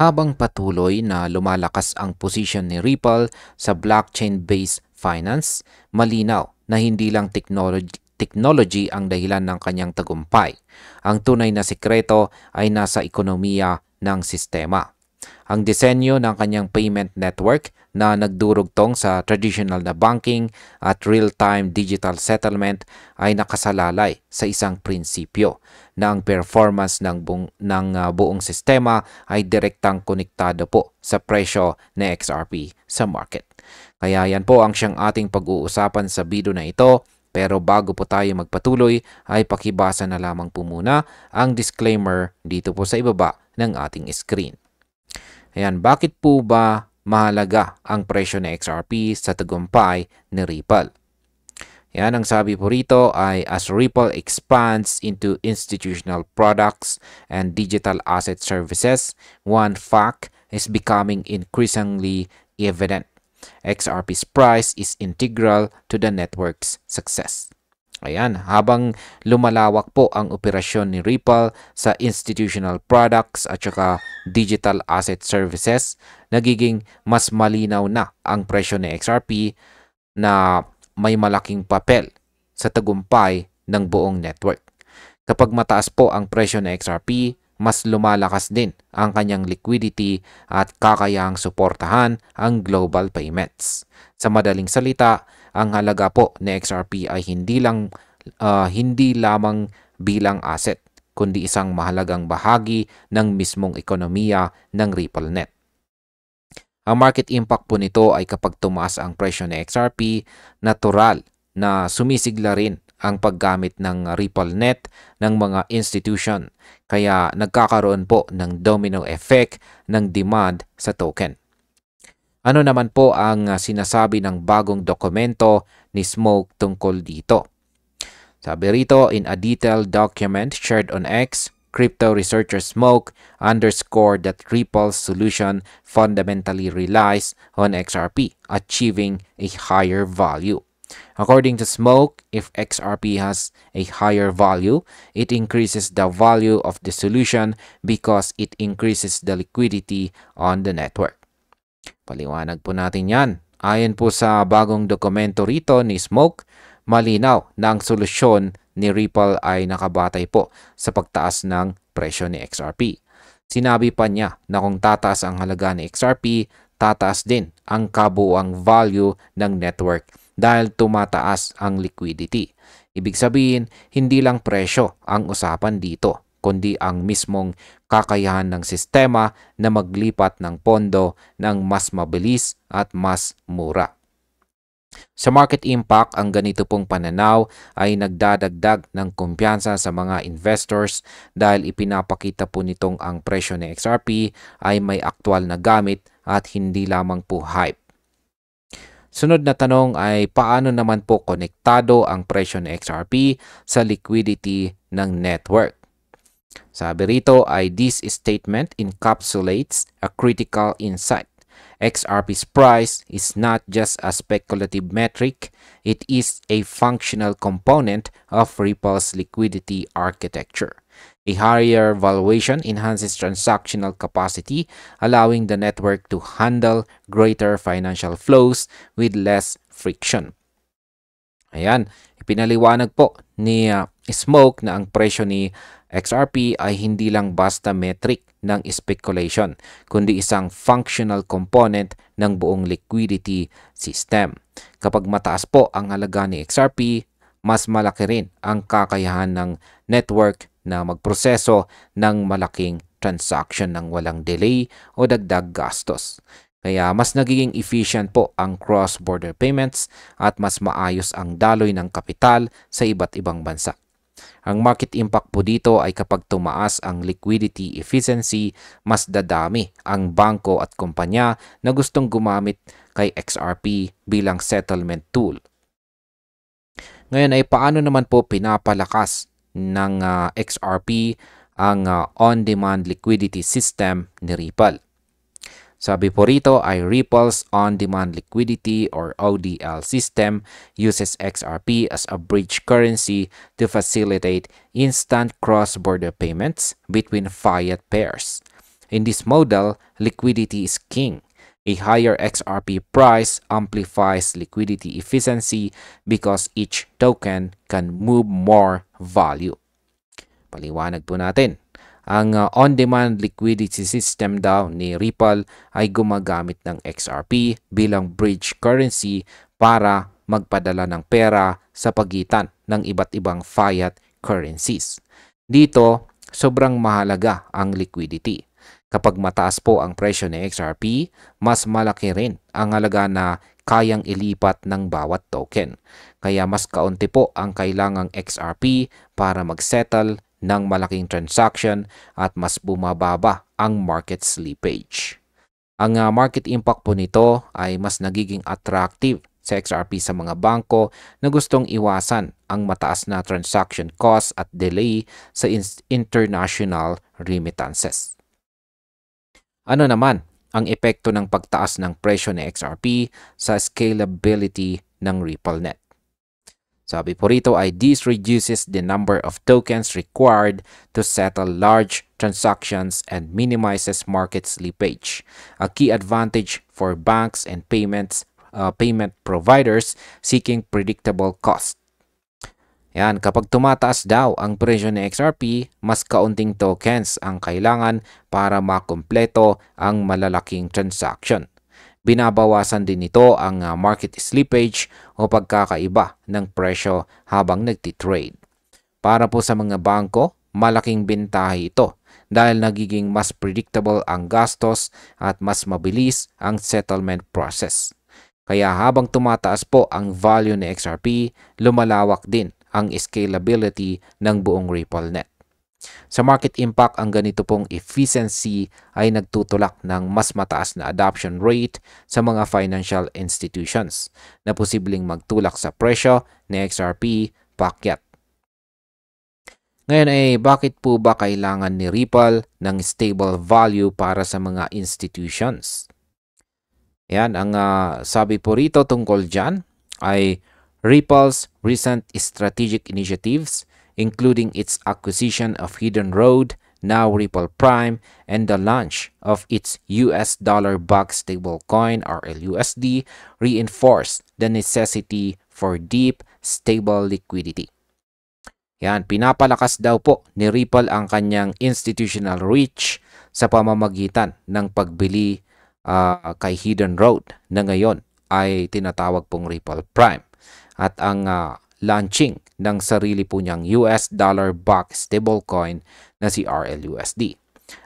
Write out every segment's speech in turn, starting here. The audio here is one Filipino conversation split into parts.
Habang patuloy na lumalakas ang posisyon ni Ripple sa blockchain-based finance, malinaw na hindi lang technology ang dahilan ng kanyang tagumpay. Ang tunay na sikreto ay nasa ekonomiya ng sistema. Ang disenyo ng kanyang payment network na nagdurugtong sa traditional na banking at real-time digital settlement ay nakasalalay sa isang prinsipyo na ang performance ng buong sistema ay direktang konektado po sa presyo ng XRP sa market. Kaya yan po ang siyang ating pag-uusapan sa video na ito. Pero bago po tayo magpatuloy ay pakibasa na lamang po muna ang disclaimer dito po sa ibaba ng ating screen. Ayan, bakit po ba mahalaga ang presyo ng XRP sa tagumpay ni Ripple? Yan, ang sabi po rito ay as Ripple expands into institutional products and digital asset services, one fact is becoming increasingly evident. XRP's price is integral to the network's success. Ayan, habang lumalawak po ang operasyon ni Ripple sa institutional products at saka digital asset services, nagiging mas malinaw na ang presyo ni XRP na may malaking papel sa tagumpay ng buong network. Kapag mataas po ang presyo ng XRP, mas lumalakas din ang kanyang liquidity at kakayahang suportahan ang global payments. Sa madaling salita, ang halaga po ni XRP ay hindi lamang bilang asset, kundi isang mahalagang bahagi ng mismong ekonomiya ng RippleNet. Ang market impact po nito ay kapag tumaas ang presyo ng XRP, natural na sumisigla rin ang paggamit ng RippleNet ng mga institution, kaya nagkakaroon po ng domino effect ng demand sa token. Ano naman po ang sinasabi ng bagong dokumento ni Smoke tungkol dito? Sabi rito, in a detailed document shared on X, crypto researcher Smoke underscored that Ripple's solution fundamentally relies on XRP achieving a higher value. According to Smoke, if XRP has a higher value, it increases the value of the solution because it increases the liquidity on the network. Paliwanag po natin yan. Ayon po sa bagong dokumento rito ni Smoke, malinaw na ang solusyon ni Ripple ay nakabatay po sa pagtaas ng presyo ni XRP. Sinabi pa niya na kung tataas ang halaga ni XRP, tataas din ang kabuuang value ng network dahil tumataas ang liquidity. Ibig sabihin, hindi lang presyo ang usapan dito, kundi ang mismong kakayahan ng sistema na maglipat ng pondo ng mas mabilis at mas mura. Sa market impact, ang ganito pong pananaw ay nagdadagdag ng kumpiyansa sa mga investors dahil ipinapakita po nitong ang presyo ng XRP ay may aktwal na gamit at hindi lamang po hype. Sunod na tanong ay paano naman po konektado ang presyo ng XRP sa liquidity ng network? Sabi rito ay this statement encapsulates a critical insight. XRP's price is not just a speculative metric, it is a functional component of Ripple's liquidity architecture. A higher valuation enhances transactional capacity, allowing the network to handle greater financial flows with less friction. Ayan, ipinaliwanag po ni Smoke na ang presyo ni XRP ay hindi lang basta metric ng speculation, kundi isang functional component ng buong liquidity system. Kapag mataas po ang halaga ni XRP, mas malaki rin ang kakayahan ng network na magproseso ng malaking transaction ng walang delay o dagdag gastos. Kaya mas nagiging efficient po ang cross-border payments at mas maayos ang daloy ng kapital sa iba't ibang bansa. Ang market impact po dito ay kapag tumaas ang liquidity efficiency, mas dadami ang bangko at kumpanya na gustong gumamit kay XRP bilang settlement tool. Ngayon ay paano naman po pinapalakas ng XRP ang on-demand liquidity system ni Ripple? Sabi po rito ay Ripple's on-demand liquidity or ODL system uses XRP as a bridge currency to facilitate instant cross-border payments between fiat pairs. In this model, liquidity is king. A higher XRP price amplifies liquidity efficiency because each token can move more value. Paliwanag po natin. Ang on-demand liquidity system daw ni Ripple ay gumagamit ng XRP bilang bridge currency para magpadala ng pera sa pagitan ng iba't ibang fiat currencies. Dito, sobrang mahalaga ang liquidity. Kapag mataas po ang presyo ni XRP, mas malaki rin ang halaga na kayang ilipat ng bawat token. Kaya mas kaunti po ang kailangang XRP para mag-settle ng malaking transaction at mas bumababa ang market slippage. Ang market impact po nito ay mas nagiging attractive sa XRP sa mga bangko na gustong iwasan ang mataas na transaction cost at delay sa international remittances. Ano naman ang epekto ng pagtaas ng presyo ni XRP sa scalability ng RippleNet? Sabi po rito ay this reduces the number of tokens required to settle large transactions and minimizes market slippage, a key advantage for banks and payment providers seeking predictable cost. Yan, kapag tumataas daw ang presyo ni XRP, mas kaunting tokens ang kailangan para makumpleto ang malalaking transaction. Binabawasan din nito ang market slippage o pagkakaiba ng presyo habang nagtitrade. Para po sa mga bangko, malaking bentahe ito dahil nagiging mas predictable ang gastos at mas mabilis ang settlement process. Kaya habang tumataas po ang value ni XRP, lumalawak din ang scalability ng buong RippleNet. Sa market impact, ang ganito pong efficiency ay nagtutulak ng mas mataas na adoption rate sa mga financial institutions na posibleng magtulak sa presyo ni XRP paakyat. Ngayon ay bakit po ba kailangan ni Ripple ng stable value para sa mga institutions? Yan, ang sabi po rito tungkol dyan ay Ripple's recent strategic initiatives, including its acquisition of Hidden Road, now Ripple Prime, and the launch of its US dollar-backed stablecoin RLUSD, reinforced the necessity for deep, stable liquidity. Yan, pinapalakas daw po ni Ripple ang kanyang institutional reach sa pamamagitan ng pagbili kay Hidden Road na ngayon ay tinatawag pong Ripple Prime. At ang launching ng sarili po niyang US dollar-backed stablecoin na si RLUSD.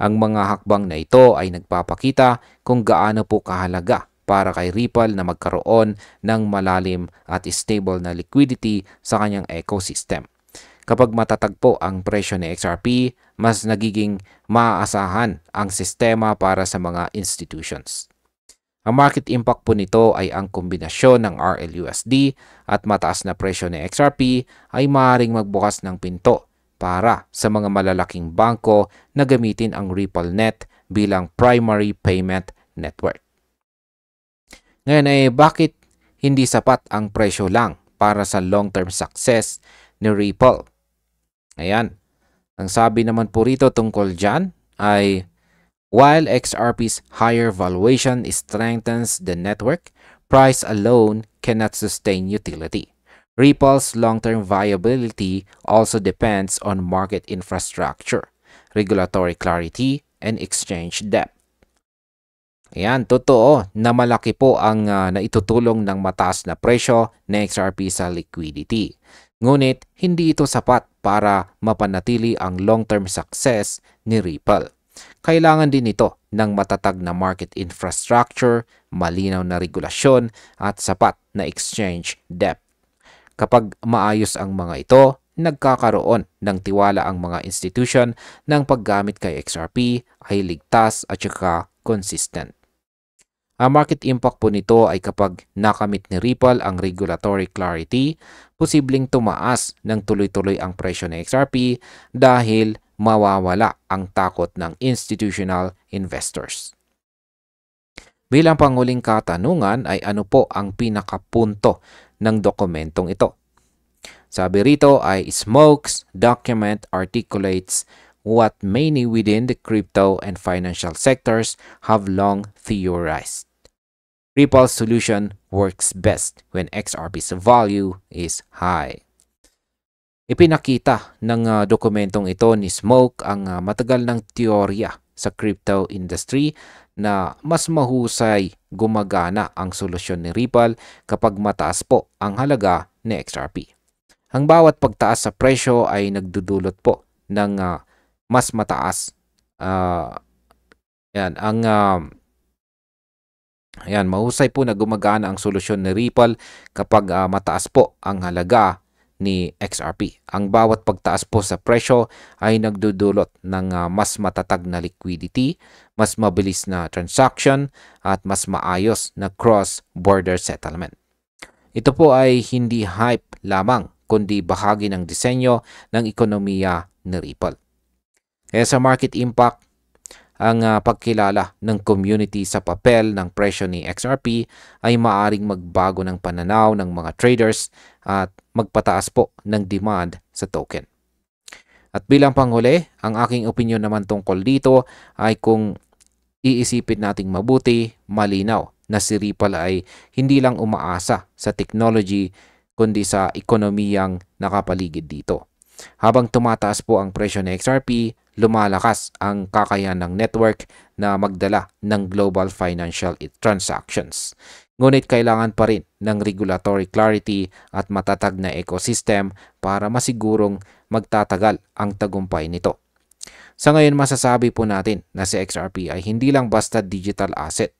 Ang mga hakbang na ito ay nagpapakita kung gaano po kahalaga para kay Ripple na magkaroon ng malalim at stable na liquidity sa kanyang ecosystem. Kapag matatag po ang presyo ni XRP, mas nagiging maaasahan ang sistema para sa mga institutions. Ang market impact po nito ay ang kombinasyon ng RLUSD at mataas na presyo ni XRP ay maaaring magbukas ng pinto para sa mga malalaking bangko na gamitin ang RippleNet bilang primary payment network. Ngayon ay bakit hindi sapat ang presyo lang para sa long-term success ni Ripple? Ayan, ang sabi naman po rito tungkol dyan ay while XRP's higher valuation strengthens the network, price alone cannot sustain utility. Ripple's long-term viability also depends on market infrastructure, regulatory clarity, and exchange depth. Ayan, totoo na malaki po ang naitutulong ng mataas na presyo ng XRP sa liquidity. Ngunit, hindi ito sapat para mapanatili ang long-term success ni Ripple. Kailangan din ito ng matatag na market infrastructure, malinaw na regulasyon at sapat na exchange depth. Kapag maayos ang mga ito, nagkakaroon ng tiwala ang mga institution ng paggamit kay XRP ay ligtas at saka consistent. Ang market impact po nito ay kapag nakamit ni Ripple ang regulatory clarity, posibleng tumaas ng tuloy-tuloy ang presyo ng XRP dahil mawawala ang takot ng institutional investors. Bilang panguling katanungan ay ano po ang pinakapunto ng dokumentong ito? Sabi rito ay Smoke's document articulates what many within the crypto and financial sectors have long theorized. Ripple's solution works best when XRP's value is high. Ipinakita ng dokumentong ito ni Smoke ang matagal ng teorya sa crypto industry na mas mahusay gumagana ang solusyon ni Ripple kapag mataas po ang halaga ni XRP. Ang bawat pagtaas sa presyo ay nagdudulot po ng mas mataas mahusay po na gumagana ang solusyon ni Ripple kapag mataas po ang halaga ni XRP. Ang bawat pagtaas po sa presyo ay nagdudulot ng mas matatag na liquidity, mas mabilis na transaction, at mas maayos na cross-border settlement. Ito po ay hindi hype lamang, kundi bahagi ng disenyo ng ekonomiya ni Ripple. Kaya sa market impact, ang pagkilala ng community sa papel ng presyo ni XRP ay maaring magbago ng pananaw ng mga traders at magpataas po ng demand sa token. At bilang panghuli, ang aking opinion naman tungkol dito ay kung iisipin nating mabuti, malinaw na si Ripple ay hindi lang umaasa sa technology kundi sa ekonomiyang nakapaligid dito. Habang tumataas po ang presyo ng XRP, lumalakas ang kakayahan ng network na magdala ng global financial transactions. Ngunit kailangan pa rin ng regulatory clarity at matatag na ecosystem para masigurong magtatagal ang tagumpay nito. Sa ngayon, masasabi po natin na si XRP ay hindi lang basta digital asset.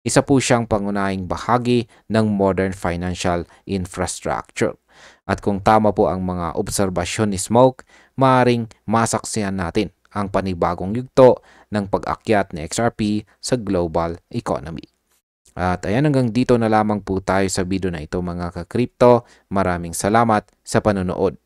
Isa po siyang pangunahing bahagi ng modern financial infrastructure. At kung tama po ang mga obserbasyon ni Smoke, maaaring masaksihan natin ang panibagong yugto ng pag-akyat ni XRP sa global economy. At ayan, hanggang dito na lamang po tayo sa video na ito mga ka-crypto. Maraming salamat sa panonood.